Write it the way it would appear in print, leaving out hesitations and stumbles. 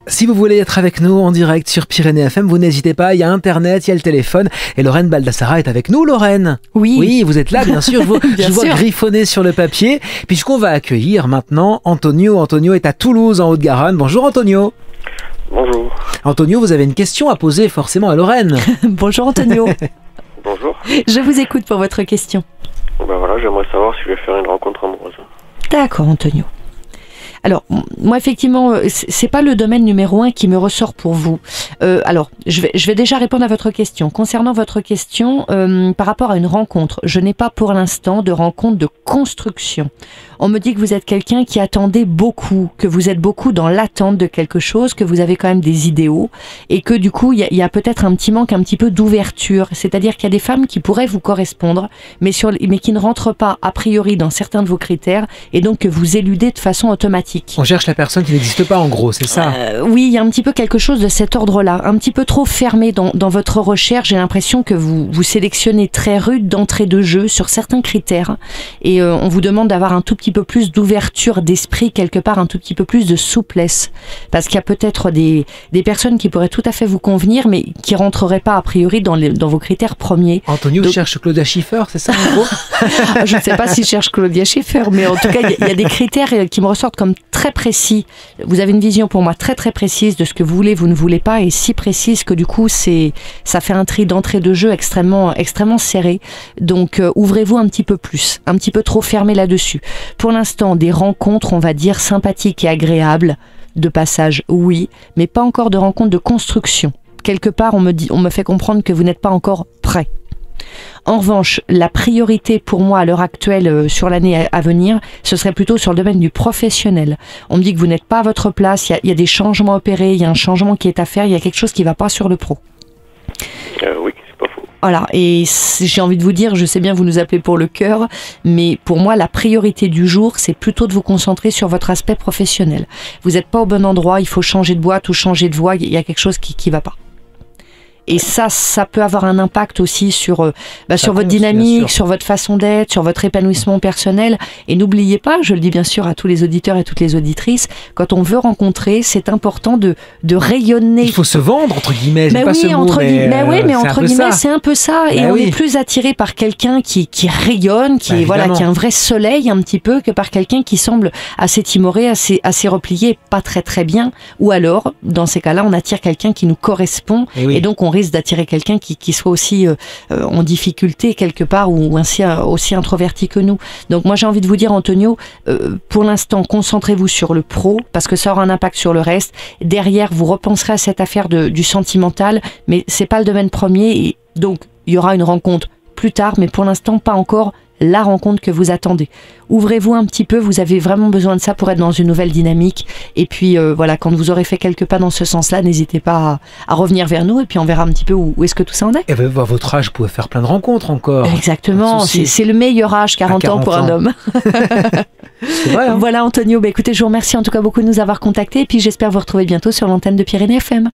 Si vous voulez être avec nous en direct sur Pyrénées FM, vous n'hésitez pas, il y a Internet, il y a le téléphone. Et Lorraine Baldassara est avec nous, Lorraine. Oui. Oui, vous êtes là, bien sûr. Je Bien vois sûr. griffonner sur le papier. Puisqu'on va accueillir maintenant Antonio. Antonio est à Toulouse, en Haute-Garonne. Bonjour Antonio. Bonjour. Antonio, vous avez une question à poser forcément à Lorraine. Bonjour Antonio. Bonjour. Je vous écoute pour votre question. Ben voilà, j'aimerais savoir si je vais faire une rencontre amoureuse. D'accord Antonio. Alors, moi effectivement, c'est pas le domaine numéro 1 qui me ressort pour vous. Alors, je vais déjà répondre à votre question. Concernant votre question, par rapport à une rencontre, je n'ai pas pour l'instant de rencontre de construction. On me dit que vous êtes quelqu'un qui attendait beaucoup, que vous êtes beaucoup dans l'attente de quelque chose, que vous avez quand même des idéaux, et que du coup, il y a peut-être un petit manque, un petit peu d'ouverture. C'est-à-dire qu'il y a des femmes qui pourraient vous correspondre, mais qui ne rentrent pas a priori dans certains de vos critères, et donc que vous éludez de façon automatique. On cherche la personne qui n'existe pas en gros, c'est ça? Oui, il y a un petit peu quelque chose de cet ordre-là, un petit peu trop fermé dans votre recherche. J'ai l'impression que vous sélectionnez très rude d'entrée de jeu sur certains critères, et on vous demande d'avoir un tout petit peu plus d'ouverture d'esprit, quelque part un tout petit peu plus de souplesse, parce qu'il y a peut-être des personnes qui pourraient tout à fait vous convenir, mais qui rentreraient pas a priori dans vos critères premiers. Antonio Donc, cherche Claudia Schiffer, c'est ça en gros? je ne sais pas si je cherche Claudia Schiffer, mais en tout cas, il y a des critères qui me ressortent comme très précis. Vous avez une vision pour moi très très précise de ce que vous voulez, vous ne voulez pas, et si précise que du coup, ça fait un tri d'entrée de jeu extrêmement serré. Donc, ouvrez-vous un petit peu plus, un petit peu trop fermé là-dessus. Pour l'instant, des rencontres, on va dire, sympathiques et agréables, de passage, oui, mais pas encore de rencontres de construction. Quelque part, on me fait comprendre que vous n'êtes pas encore prêt. En revanche, la priorité pour moi à l'heure actuelle sur l'année à venir, ce serait plutôt sur le domaine du professionnel. On me dit que vous n'êtes pas à votre place, il y a des changements opérés, il y a un changement qui est à faire, il y a quelque chose qui ne va pas sur le pro. Oui, c'est pas faux. Voilà, et j'ai envie de vous dire, je sais bien vous nous appelez pour le cœur, mais pour moi la priorité du jour, c'est plutôt de vous concentrer sur votre aspect professionnel. Vous n'êtes pas au bon endroit, il faut changer de boîte ou changer de voie, il y a quelque chose qui ne va pas. Et ça peut avoir un impact aussi sur votre dynamique, sur votre façon d'être, sur votre épanouissement personnel. Et n'oubliez pas, je le dis bien sûr à tous les auditeurs et toutes les auditrices, quand on veut rencontrer, c'est important de rayonner. Il faut se vendre, entre guillemets. Mais pas oui, ce mot, entre guillemets, ça. c'est un peu ça. Et Ben on oui. est plus attiré par quelqu'un qui rayonne, qui est un vrai soleil un petit peu, que par quelqu'un qui semble assez timoré, assez replié, pas très très bien. Ou alors, dans ces cas-là, on attire quelqu'un qui nous correspond. Et donc on risque d'attirer quelqu'un qui soit aussi en difficulté quelque part ou aussi introverti que nous. Donc moi j'ai envie de vous dire Antonio, pour l'instant concentrez-vous sur le pro parce que ça aura un impact sur le reste. Derrière vous repenserez à cette affaire du sentimental, mais c'est pas le domaine premier et donc il y aura une rencontre plus tard, mais pour l'instant pas encore la rencontre que vous attendez. Ouvrez-vous un petit peu, vous avez vraiment besoin de ça pour être dans une nouvelle dynamique. Et puis voilà, quand vous aurez fait quelques pas dans ce sens-là, n'hésitez pas à revenir vers nous et puis on verra un petit peu où est-ce que tout ça en est. Et à votre âge, vous pouvez faire plein de rencontres encore. Exactement, c'est le meilleur âge, 40 ans pour un homme. C'est vrai, hein. Voilà Antonio, écoutez, je vous remercie en tout cas beaucoup de nous avoir contactés et puis j'espère vous retrouver bientôt sur l'antenne de Pyrénées FM.